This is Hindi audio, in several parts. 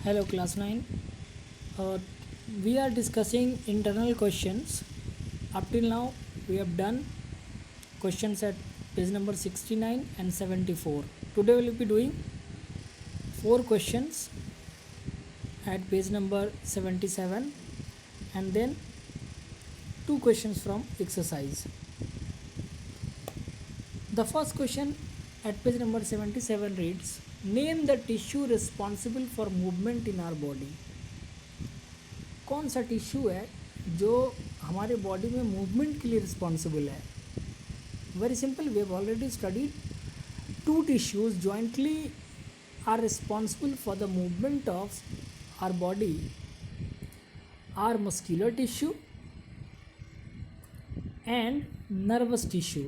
Hello class 9. Uh, we are discussing internal questions. Up till now we have done questions at page number 69 and 74. Today we will be doing 4 questions at page number 77 and then 2 questions from exercise. The first question at page number 77 reads, name the tissue responsible for movement in our body. कौन सा टिश्यू है जो हमारे बॉडी में मूवमेंट के लिए रिस्पॉन्सिबल है. Very simple, we have already studied two tissues jointly are responsible for the movement of our body are muscular tissue and nervous tissue.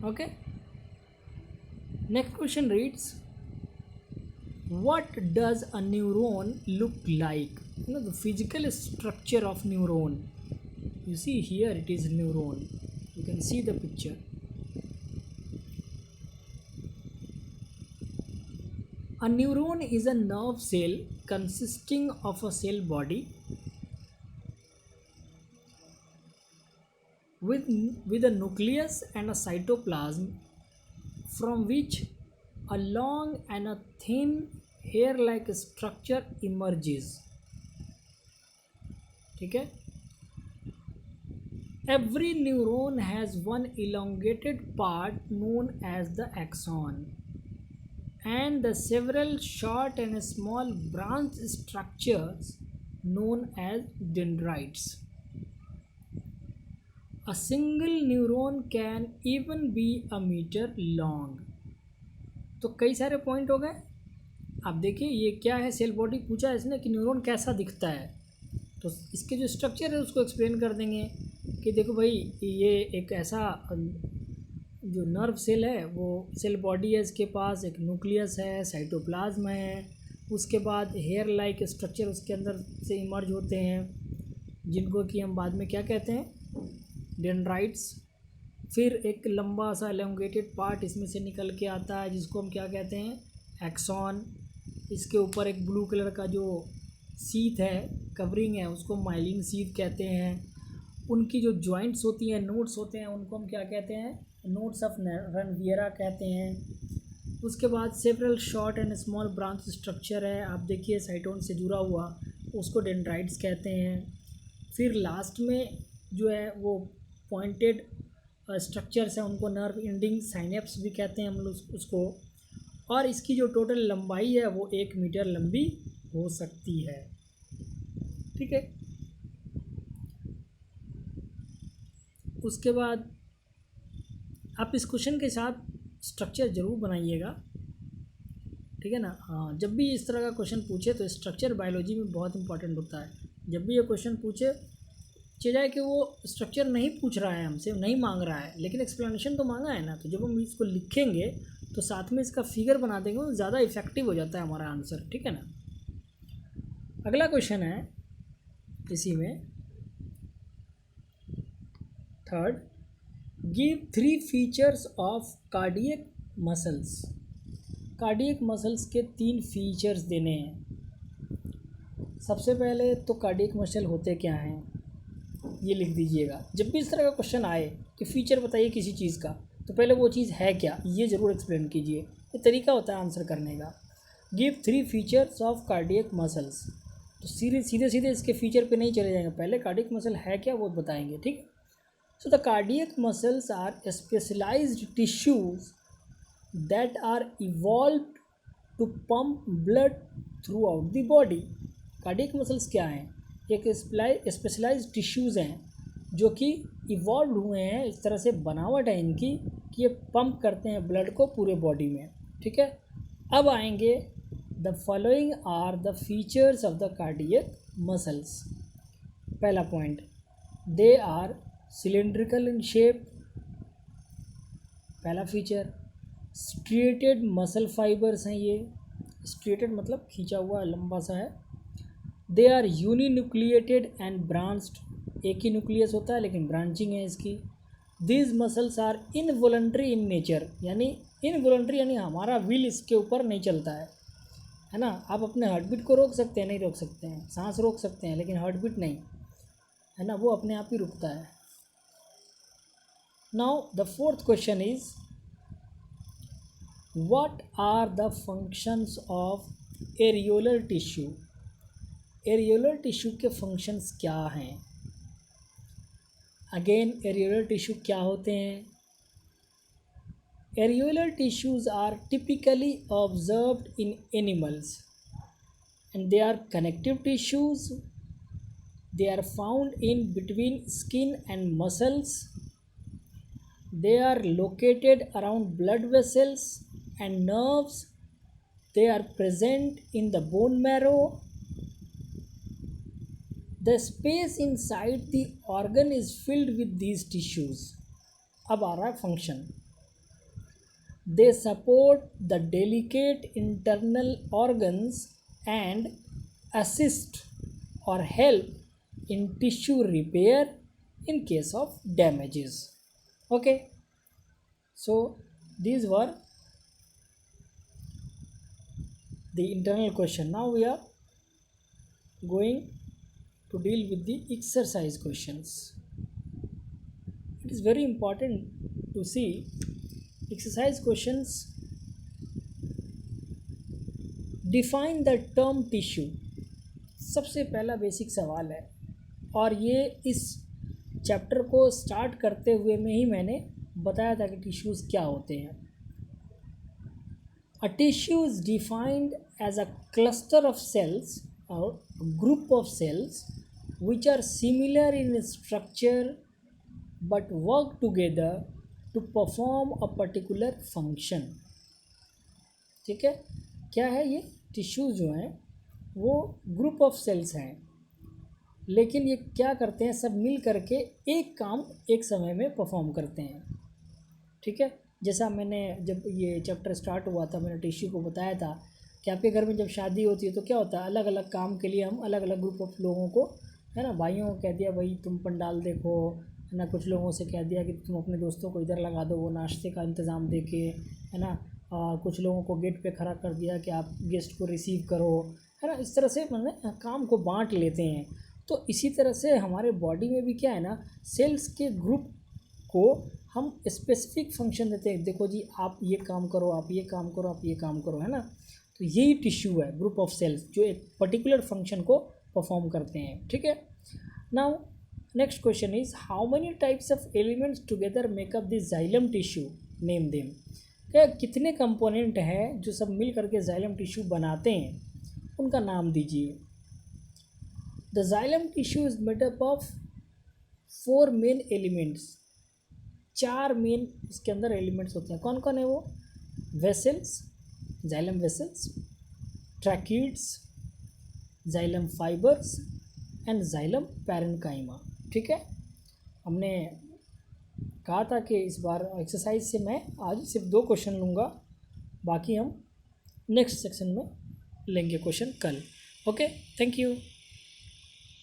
Okay, next question reads, what does a neuron look like? The physical structure of neuron. You see here it is neuron. You can see the picture. A neuron is a nerve cell consisting of a cell body with a nucleus and a cytoplasm from which a long and a thin hair-like structure emerges. ठीक है. Every neuron has one elongated part known as the axon and the several short and small branch structures known as dendrites. A single neuron can even be a meter long. तो कई सारे पॉइंट हो गए. आप देखिए ये क्या है, सेल बॉडी पूछा है इसने कि न्यूरॉन कैसा दिखता है, तो इसके जो स्ट्रक्चर है उसको एक्सप्लेन कर देंगे कि देखो भाई ये एक ऐसा जो नर्व सेल है वो सेल बॉडी है, इसके पास एक न्यूक्लियस है, साइटोप्लाज्म है, उसके बाद हेयर लाइक स्ट्रक्चर उसके अंदर से इमर्ज होते हैं जिनको कि हम बाद में क्या कहते हैं, डेंड्राइट्स. फिर एक लंबा सा एलोंगेटेड पार्ट इसमें से निकल के आता है जिसको हम क्या कहते हैं, एक्सॉन. इसके ऊपर एक ब्लू कलर का जो सीथ है, कवरिंग है, उसको माइलिन सीथ कहते हैं. उनकी जो जॉइंट्स होती हैं, नोट्स होते हैं, उनको हम क्या कहते हैं, नोट्स ऑफ रनवियरा कहते हैं. उसके बाद several short and small branch structure है, आप देखिए साइटोन से जुड़ा हुआ, उसको डेंड्राइट्स कहते हैं. फिर लास्ट में जो है वो पॉइंटेड स्ट्रक्चर्स हैं, उनको नर्व एंडिंग साइनेप्स भी कहते हैं हम लोग उसको. और इसकी जो टोटल लंबाई है वो 1 मीटर लंबी हो सकती है. ठीक है. उसके बाद आप इस क्वेश्चन के साथ स्ट्रक्चर ज़रूर बनाइएगा, ठीक है ना. हाँ, जब भी इस तरह का क्वेश्चन पूछे तो स्ट्रक्चर बायोलॉजी में बहुत इंपॉर्टेंट होता है. जब भी ये क्वेश्चन पूछे, चाहे कि वो स्ट्रक्चर नहीं पूछ रहा है हमसे, नहीं मांग रहा है, लेकिन एक्सप्लेनेशन तो मांगा है ना, तो जब हम इसको लिखेंगे तो साथ में इसका फिगर बना देंगे तो ज़्यादा इफेक्टिव हो जाता है हमारा आंसर. ठीक है ना. अगला क्वेश्चन है इसी में, third, give 3 features of cardiac muscles. Cardiac muscles के 3 फीचर्स देने हैं. सबसे पहले तो कार्डियक मसल होते क्या हैं ये लिख दीजिएगा. जब भी इस तरह का क्वेश्चन आए कि फ़ीचर बताइए किसी चीज़ का, तो पहले वो चीज़ है क्या ये ज़रूर एक्सप्लेन कीजिए. ये तरीका होता है आंसर करने का. Give 3 features of cardiac muscles. तो सीधे इसके फीचर पे नहीं चले जाएंगे, पहले कार्डियक मसल है क्या वो बताएंगे. ठीक. So the cardiac muscles are specialised tissues that are evolved to pump blood throughout the body. Cardiac muscles क्या हैं, एक स्पेशलाइज्ड टिश्यूज़ हैं जो कि इवॉल्व हुए हैं, इस तरह से बनावट है इनकी कि ये पंप करते हैं ब्लड को पूरे बॉडी में. ठीक है. अब आएंगे the following are the features of the cardiac muscles. पहला point, they are cylindrical in shape. पहला फीचर. स्ट्रिएटेड मसल फाइबर्स हैं ये. स्ट्रिएटेड मतलब खींचा हुआ लंबा सा है. They are uninucleated and branched. एक ही न्यूक्लियस होता है लेकिन ब्रांचिंग है इसकी. These muscles are involuntary in nature. यानी इनवॉलंटरी यानी हमारा विल इसके ऊपर नहीं चलता है. है ना। आप अपने हार्ट बीट को रोक सकते हैं, नहीं रोक सकते हैं, सांस रोक सकते हैं लेकिन हार्ट बीट नहीं, है ना, वो अपने आप ही रुकता है। Now the fourth question is what are the functions of areolar tissue. Areolar tissue के फंक्शंस क्या हैं। अगेन एरियोलर टिश्यू क्या होते हैं। Areolar tissues are typically observed in animals and they are connective tissues. They are found in between skin and muscles. They are located around blood vessels and nerves. They are present in the bone marrow. The space inside the organ is filled with these tissues. अब आ रहा है function. They support the delicate internal organs and assist or help in tissue repair in case of damages. Okay, so these were the internal question. Now we are going to deal with the exercise questions. It is very important to see exercise questions. Define the term tissue, सबसे पहला बेसिक सवाल है, और ये इस चैप्टर को स्टार्ट करते हुए में ही मैंने बताया था कि टिश्यूज़ क्या होते हैं। A tissue is defined as a cluster of cells or group of cells which are similar in structure but work together to perform a particular function. ठीक है, क्या है ये टिश्यूज़ जो हैं वो ग्रुप ऑफ सेल्स हैं, लेकिन ये क्या करते हैं, सब मिल करके एक काम एक समय में परफॉर्म करते हैं। ठीक है, जैसा मैंने जब ये चैप्टर स्टार्ट हुआ था मैंने टिश्यू को बताया था कि आपके घर में जब शादी होती है तो क्या होता है, अलग अलग काम के लिए हम अलग अलग ग्रुप ऑफ लोगों को, है ना, भाइयों को कह दिया भाई तुम पंडाल देखो, है ना, कुछ लोगों से कह दिया कि तुम अपने दोस्तों को इधर लगा दो वो नाश्ते का इंतज़ाम दे के, है ना, कुछ लोगों को गेट पे खड़ा कर दिया कि आप गेस्ट को रिसीव करो, है ना। इस तरह से मतलब काम को बांट लेते हैं। तो इसी तरह से हमारे बॉडी में भी क्या है ना, सेल्स के ग्रुप को हम स्पेसिफिक फंक्शन देते हैं। देखो जी आप ये काम करो, आप ये काम करो, आप ये काम करो, है ना। तो यही टिश्यू है, ग्रुप ऑफ सेल्स जो एक पर्टिकुलर फंक्शन को परफॉर्म करते हैं। ठीक है, now next question is how many types of elements together makeup this xylem tissue, name them. क्या कितने कंपोनेंट हैं जो सब मिल करके जाइलम टिश्यू बनाते हैं, उनका नाम दीजिए। The xylem tissue is made up of 4 main elements, 4 main इसके अंदर एलिमेंट्स होते हैं। कौन कौन है वो, vessels, xylem vessels, tracheids, xylem fibres and xylem parenchyma. ठीक है, हमने कहा था कि इस बार एक्सरसाइज से मैं आज सिर्फ 2 क्वेश्चन लूँगा, बाकी हम नेक्स्ट सेक्शन में लेंगे क्वेश्चन कल। Okay, thank you.